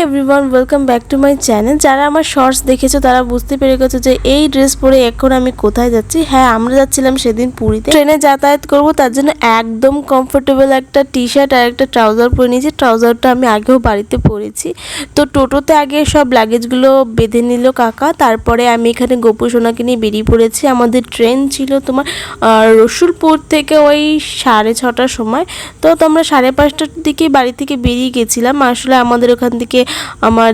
Everyone, welcome back to my channel. যারা আমার shorts দেখেছো তারা বুঝতে পেরে গেছো যে এই ড্রেস পরে এখন আমি কোথায় যাচ্ছি। হ্যাঁ, আমরা যাচ্ছিলাম সেদিন পুরীতে। ট্রেনে যাতায়াত করব, তার জন্য একদম কমফোর্টেবল একটা টি শার্ট আর একটা ট্রাউজার পরে নিয়েছি। ট্রাউজারটা আমি আগেও বাড়িতে পরেছি। তো টোটোতে আগে সব লাগেজগুলো বেঁধে নিল কাকা, তারপরে আমি এখানে গোপু সোনাকে নিয়ে বেরিয়ে পড়েছি। আমাদের ট্রেন ছিল তোমার রসুলপুর থেকে ওই 6:30টার সময়। তো আমরা 5:30টার দিকে বাড়ি থেকে বেরিয়ে গেছিলাম। আসলে আমাদের ওখান থেকে আমার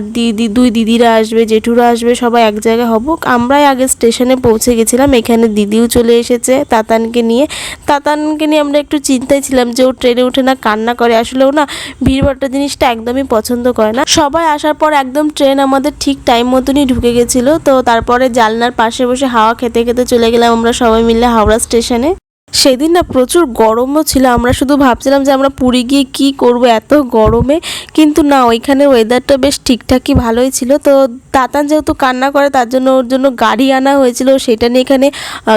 দুই দিদিরা আসবে, জেঠুরা আসবে, সবাই এক জায়গায় হব। আমরাই আগে স্টেশনে পৌঁছে গেছিলাম। এখানে দিদিও চলে এসেছে তাতানকে নিয়ে আমরা একটু চিন্তায় ছিলাম যে ও ট্রেনে উঠে না কান্না করে। আসলে ও না ভিড়ভাট্টা জিনিসটা একদমই পছন্দ করে না। সবাই আসার পর একদম ট্রেন আমাদের ঠিক টাইম মতনই ঢুকে গেছিলো। তো তারপরে জানলার পাশে বসে হাওয়া খেতে খেতে চলে গেলাম আমরা সবাই মিলে হাওড়া স্টেশনে। সেদিন না প্রচুর গরমও ছিল। আমরা শুধু ভাবছিলাম যে আমরা পুরী গিয়ে কী করবো এত গরমে, কিন্তু না, ওইখানে ওয়েদারটা বেশ ঠিকঠাকই ভালোই ছিল। তো তাতান যেহেতু কান্না করে তার জন্য ওর জন্য গাড়ি আনা হয়েছিল, সেটা নিয়ে এখানে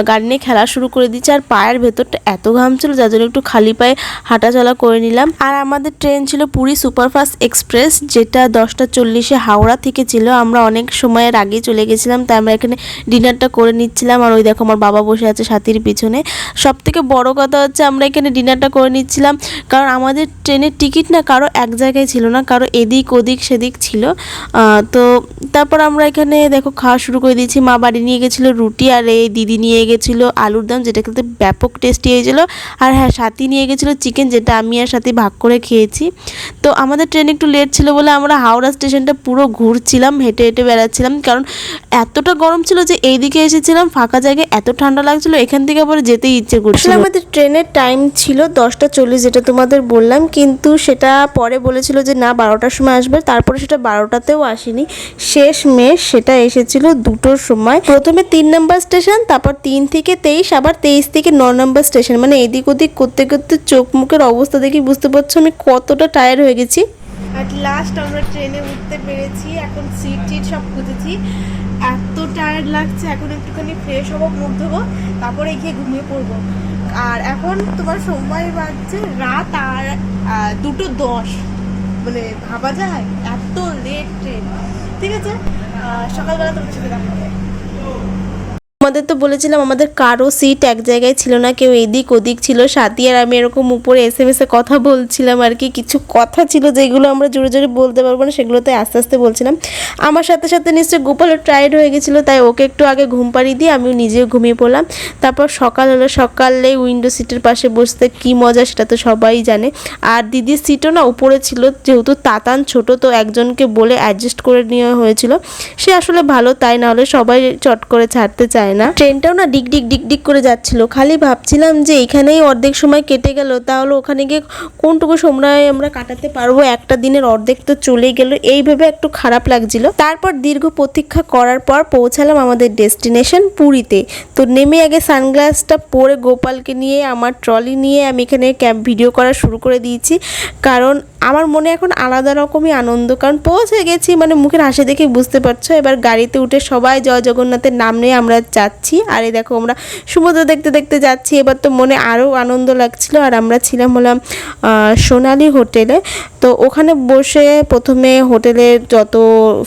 গাড়ি নিয়ে খেলা শুরু করে দিচ্ছে। আর পায়ের ভেতরটা এত ঘাম ছিল যার জন্য একটু খালি পায়ে হাঁটাচলা করে নিলাম। আর আমাদের ট্রেন ছিল পুরী সুপারফাস্ট এক্সপ্রেস, যেটা 10:40 হাওড়া থেকে ছিল। আমরা অনেক সময়ের আগে চলে গেছিলাম, তাই আমরা এখানে ডিনারটা করে নিচ্ছিলাম। আর ওই দেখো আমার বাবা বসে আছে সাথীর পিছনে। সব থেকে বড় কথা হচ্ছে আমরা এখানে ডিনারটা করে নিচ্ছিলাম, কারণ আমাদের ট্রেনের টিকিট না কারো এক জায়গায় ছিল না, কারো এদিক ওদিক সেদিক ছিল। তো তারপর আমরা এখানে দেখো খাওয়া শুরু করে দিয়েছি। মা বাড়ি নিয়ে গেছিলো রুটি, আর এই দিদি নিয়ে গেছিলো আলুর দম, যেটা খেতে ব্যাপক টেস্টি হয়েছিল। আর হ্যাঁ, সাথী নিয়ে গেছিলো চিকেন, যেটা আমি আর সাথী ভাগ করে খেয়েছি। তো আমাদের ট্রেন একটু লেট ছিল বলে আমরা হাওড়া স্টেশনটা পুরো ঘুরছিলাম, হেঁটে হেঁটে বেড়াচ্ছিলাম, কারণ এতটা গরম ছিল যে এইদিকে এসেছিলাম ফাঁকা জায়গায়, এত ঠান্ডা লাগছিল, এখান থেকে আবার যেতেই ইচ্ছে করছিল। আমাদের ট্রেনের টাইম ছিল 10:40, যেটা তোমাদের বললাম, কিন্তু সেটা পরে বলেছিল যে না 12টার সময় আসবে। তারপরে সেটা 12টাতেও আসেনি, শেষ মেশ সেটা এসেছিল 2টোর সময়। প্রথমে 3 নম্বর স্টেশন, তারপর 3 থেকে 23, আবার 23 থেকে 9 নম্বর স্টেশন। মানে এদিক ওদিক করতে করতে চোখ মুখের অবস্থা দেখি বুঝতে পারছো আমি কতটা টায়ার্ড হয়ে গেছি। অ্যাট লাস্ট আমরা ট্রেনে উঠতে পেরেছি। এখন সিট সব খুঁজেছি, এত টায়ার্ড লাগছে। এখন একটুখানি ফ্রেশ হবো, মুখ ধোবো, তারপরে গিয়ে ঘুমিয়ে পড়বো। আর এখন তোমার সময় বাজছে রাত আর 2:10, মানে ভাবা যায় এত লেট ট্রেন। ঠিক আছে, সকালবেলা তোমার সাথে দেখা হবে। আমাদের তো বলেছিলাম আমাদের কারো সিট এক জায়গায় ছিল না, কেউ এদিক ওদিক ছিল। সাথী আর আমি এরকম উপরে SMS কথা বলছিলাম আর কি। কিছু কথা ছিল যেগুলো আমরা জোরে জোরে বলতে পারবো না, সেগুলোতে আস্তে আস্তে বলছিলাম। আমার সাথে সাথে নিশ্চয়ই গোপালও টায়ার্ড হয়ে গেছিলো, তাই ওকে একটু আগে ঘুম পাড়িয়ে দিয়ে আমিও নিজেও ঘুমিয়ে পড়লাম। তারপর সকাল হলো, সকালে উইন্ডো সিটের পাশে বসতে কী মজা সেটা তো সবাই জানে। আর দিদির সিটও না উপরে ছিল, যেহেতু তাতান ছোট, তো একজনকে বলে অ্যাডজাস্ট করে নেওয়া হয়েছিল। সে আসলে ভালো, তাই না হলে সবাই চট করে ছাড়তে চায় না। ট্রেনটাও না ডিক ডিক ডিক ডিক করে যাচ্ছিল। খালি ভাবছিলাম যে এখানেই অর্ধেক সময় কেটে গেল, তাহলে ওখানে গিয়ে কোনটুকু সময় আমরা কাটাতে পারবো। একটা দিনের অর্ধেক তো চলেই গেল, এই ভেবে একটু খারাপ লাগছিল। তারপর দীর্ঘ প্রতীক্ষা করার পর পৌঁছালাম আমাদের ডেস্টিনেশন পুরীতে। তো নেমে আগে সানগ্লাসটা পরে গোপালকে নিয়ে আমার ট্রলি নিয়ে আমি এখানে ভিডিও করা শুরু করে দিয়েছি, কারণ আমার মনে এখন আলাদা রকমই আনন্দ, কারণ পৌঁছে গেছি। মানে মুখের হাসি দেখে বুঝতে পারছো। এবার গাড়িতে উঠে সবাই জয় জগন্নাথের নাম নিয়ে আমরা যাচ্ছি। আর এই দেখো আমরা সমুদ্র দেখতে দেখতে যাচ্ছি। এবার তো মনে আরও আনন্দ লাগছিল। আর আমরা ছিলাম হলাম সোনালি হোটেলে। তো ওখানে বসে প্রথমে হোটেলের যত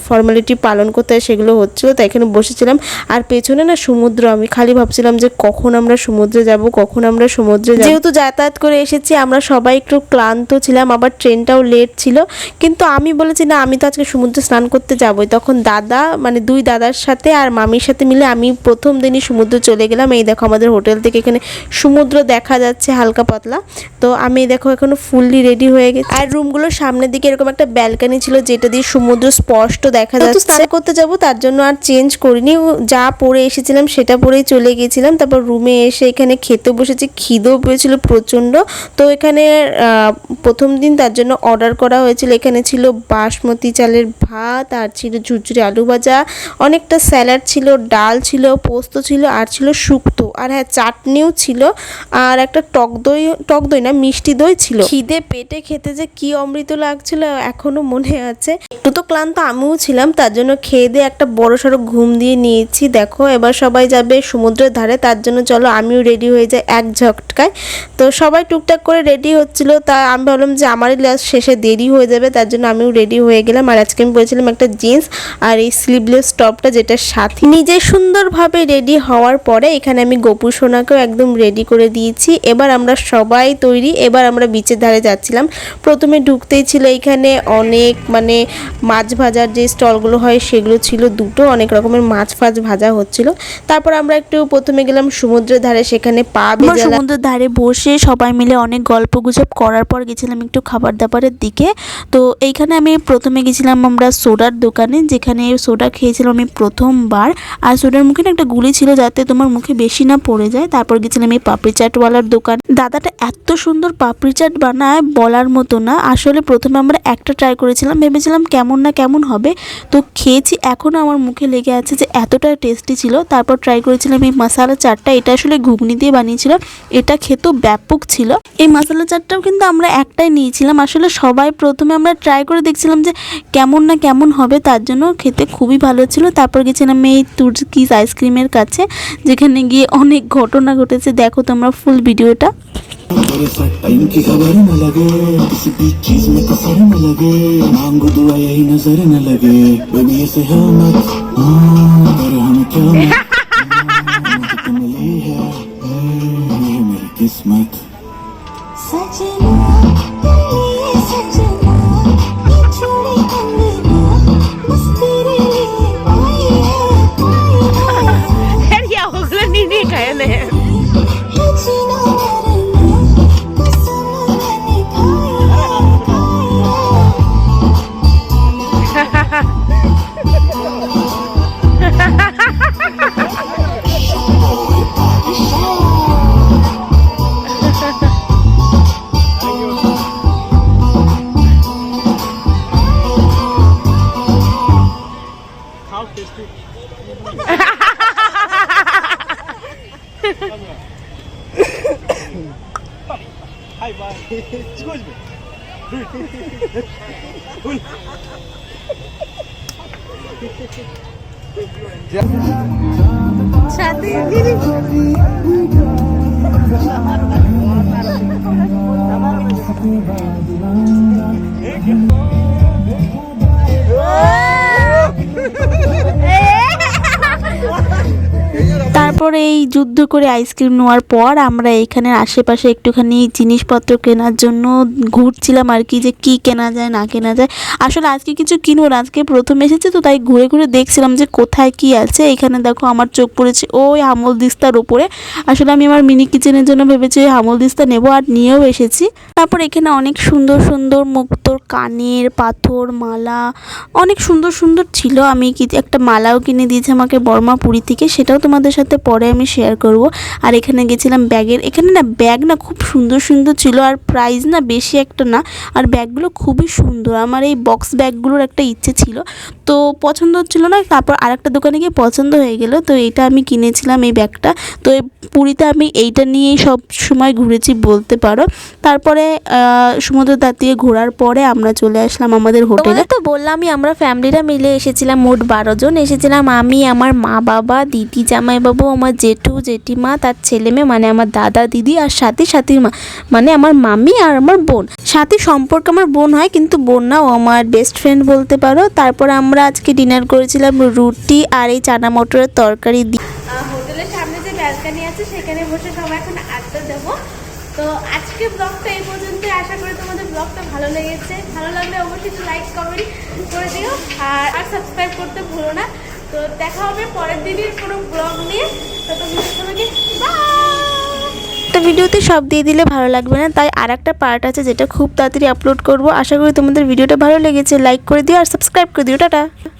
ফর্মালিটি পালন করতে হয় সেগুলো হচ্ছিলো, তাই এখানে বসেছিলাম। আর পেছনে না সমুদ্র, আমি খালি ভাবছিলাম যে কখন আমরা সমুদ্রে যাব, কখন আমরা সমুদ্রে যাব। যেহেতু যাতায়াত করে এসেছি আমরা সবাই একটু ক্লান্ত ছিলাম, আবার ট্রেনটাও লেট ছিল। কিন্তু আমি বলেছি না, আমি তো আজকে সমুদ্রে স্নান করতে যাবোই। তখন দাদা, মানে 2 দাদার সাথে আর মামির সাথে মিলে আমি প্রথম দিনই সমুদ্রে চলে গেলাম। এই দেখো আমাদের হোটেল থেকে এখানে সমুদ্র দেখা যাচ্ছে হালকা পাতলা। তো আমি দেখো এখনো ফুললি রেডি হয়ে গেছি। আর রুমগুলোর সামনের দিকে এরকম একটা ব্যালকনি ছিল, যেটা দিয়ে সমুদ্র স্পষ্ট দেখা যাচ্ছে। স্নান করতে যাব তার জন্য আর চেঞ্জ করিনি, যা পরে এসেছিলাম সেটা পরেই চলে গেছিলাম। তারপর রুমে এসে এখানে খেতে বসেছি, খিদেও পেয়েছিল প্রচণ্ড। তো এখানে প্রথম দিন তার জন্য অর্ডার করা হয়েছিল। এখানে ছিল বাসমতি চালের ভাত, আর ছিল ঝুরঝুরি আলু ভাজা, অনেকটা স্যালাড ছিল, ডাল ছিল, পোস্ত ছিল আর ছিল শুক্তো, আর হ্যাঁ চাটনিও ছিল, আর একটা টক দই না মিষ্টি দই ছিল। খিদে পেটে খেতে যে কি অমৃত লাগছিল এখনো মনে আছে। একটু তো ক্লান্ত আমিও ছিলাম, তার জন্য খেয়ে দিয়ে একটা বড়সড় ঘুম দিয়ে নিয়েছি। দেখো এবার সবাই যাবে সমুদ্রের ধারে, তার জন্য চলো আমিও রেডি হয়ে যাই এক ঝটকায়। তো সবাই টুকটাক করে রেডি হচ্ছিল, তা আমি ভাবলাম যে আমারই লাস্ট শেষে দেরি হয়ে যাবে, তার জন্য আমিও রেডি হয়ে গেলাম। আর আজকে আমি পরেছিলাম একটা জিন্স আর এই স্লিভলেস টপটা, যেটার সাথে নিজে সুন্দরভাবে রেডি হওয়ার পরে এখানে আমি গোপু সোনাকেও একদম রেডি করে দিয়েছি। এবার আমরা সবাই তৈরি, এবার আমরা বিচের ধারে যাচ্ছিলাম। প্রথমে ঢুকতেই ছিল এখানে অনেক মানে মাছ ভাজার যে স্টলগুলো হয় সেগুলো ছিল দুটো, অনেক রকমের মাছ ফাছ ভাজা হচ্ছিল। তারপর আমরা একটু প্রথমে গেলাম সমুদ্রের ধারে, সেখানে পা ভেজা সমুদ্রের ধারে বসে সবাই মিলে অনেক গল্প গুজব করার পর গেছিলাম একটু খাবার দাবারের দিকে। তো এইখানে আমি প্রথমে গেছিলাম আমরা সোডার দোকানে, যেখানে সোডা খেয়েছিলাম আমি প্রথমবার। আর সোডার মুখে না একটা গুলি ছিল যাতে তোমার মুখে বেশি না পড়ে যায়। তারপর গেছিলাম এই পাপড়ি চাটওয়ালার দোকান। দাদাটা এত সুন্দর পাপড়ি চাট বানায় বলার মতো না। আসলে প্রথমে আমরা একটা ট্রাই করেছিলাম, ভেবেছিলাম কেমন না কেমন হবে, তো খেয়েছি এখনও আমার মুখে লেগে আছে যে এতটা টেস্টি ছিল। তারপর ট্রাই করেছিলাম এই মশালা চাটটা, এটা আসলে ঘুগনি দিয়ে বানিয়েছিল, এটা খেতেও ব্যাপক ছিল। এই মশালা চাটটাও কিন্তু আমরা একটাই নিয়েছিলাম। আসলে সবাই প্রথমে আমরা ট্রাই করে দেখছিলাম যে কেমন না কেমন হবে, তার জন্য খেতে খুবই ভালো ছিল। তারপর গেছিলাম এই তুর্কিশ আইসক্রিমের কাছে, যেখানে গিয়ে অনেক ঘটনা ঘটেছে, দেখো তোমরা ফুল ভিডিওটা। टाइम की खबर न लगे, किसी भी चीज में कसर न लगे, मांगो दुआ यही नजर न लगे, बेबी ऐसे है मत पर हमें क्या मत तुम मिली है ये मेरी किस्मत। सजना सजना ये छोड़ी अंगना बस तेरे लिए आई है या ओगला नीनी खाया ने जीना मरना कसम मैंने Hi, bye. Excuse me. তারপরে এই যুদ্ধ করে আইসক্রিম নেওয়ার পর আমরা এখানে আশেপাশে একটুখানি জিনিসপত্র কেনার জন্য ঘুরছিলাম আর কি, যে কি কেনা যায় না কেনা যায়। আসলে আজকে কিছু কিনবো না, আজকে প্রথম এসেছে তো তাই ঘুরে ঘুরে দেখছিলাম যে কোথায় কি আছে। এখানে দেখো আমার চোখ পড়েছে ওই হামল দিস্তার উপরে। আসলে আমি আমার মিনি কিচেনের জন্য ভেবেছি ওই হামল দিস্তা নেবো, আর নিয়েও এসেছি। তারপর এখানে অনেক সুন্দর সুন্দর মুক্তোর কানের পাথর মালা অনেক সুন্দর সুন্দর ছিল। আমি একটা মালাও কিনে দিয়েছি আমাকে বর্মাপুরি থেকে, সেটাও তোমাদের সাথে পরে আমি শেয়ার করব। আর এখানে গেছিলাম ব্যাগের, এখানে না ব্যাগ না খুব সুন্দর সুন্দর ছিল, আর প্রাইস না বেশি একটা না, আর ব্যাগগুলো খুবই সুন্দর। আমার এই বক্স ব্যাগগুলোর একটা ইচ্ছে ছিল, তো পছন্দ হচ্ছিল না। তারপর আরেকটা দোকানে গিয়ে পছন্দ হয়ে গেল, তো এটা আমি কিনেছিলাম এই ব্যাগটা। তো এই পুরীতে আমি এইটা নিয়েই সব সময় ঘুরেছি বলতে পারো। তারপরে সমুদ্র ধার থেকে ঘোরার পরে আমরা চলে আসলাম আমাদের হোটেলে। তো বললামই আমরা ফ্যামিলিরা মিলে এসেছিলাম, মোট 12 জন এসেছিলাম। আমি, আমার মা বাবা, দিদি জামাইবাবু, আমার জেঠু জেঠিমা, তার ছেলে মেয়ে মানে আমার দাদা দিদি, আর সাথীর মা মানে আমার মামি, আর আমার বোন। সাথী সম্পর্কে আমার বোন হয় কিন্তু বোন না, ও আমার বেস্ট ফ্রেন্ড বলতে পারো। তারপর আমরা আজকে ডিনার করেছিলাম রুটি আর এই চানা মটরের তরকারি দিয়ে। হোটেলের সামনে যে ব্যালকনি আছে সেখানে বসে সবাই এখন আড্ডা দেবো। তো আজকে ব্লগটা এই পর্যন্ত, আশা করি তোমাদের ব্লগটা ভালো লেগেছে। ভালো লাগলে অবশ্যই লাইক কমেন্ট করে দিও, আর সাবস্ক্রাইব করতে ভুলো না। তো দেখা হবে পরের দিনের কোনো ব্লগ নিয়ে। তো ভিডিওতে সব দিয়ে দিলে ভালো লাগবে না, তাই আর একটা পার্ট আছে যেটা খুব তাড়াতাড়ি আপলোড করব। আশা করি তোমাদের ভিডিওটা ভালো লেগেছে, লাইক করে দিও আর সাবস্ক্রাইব করে দিও। টাটা।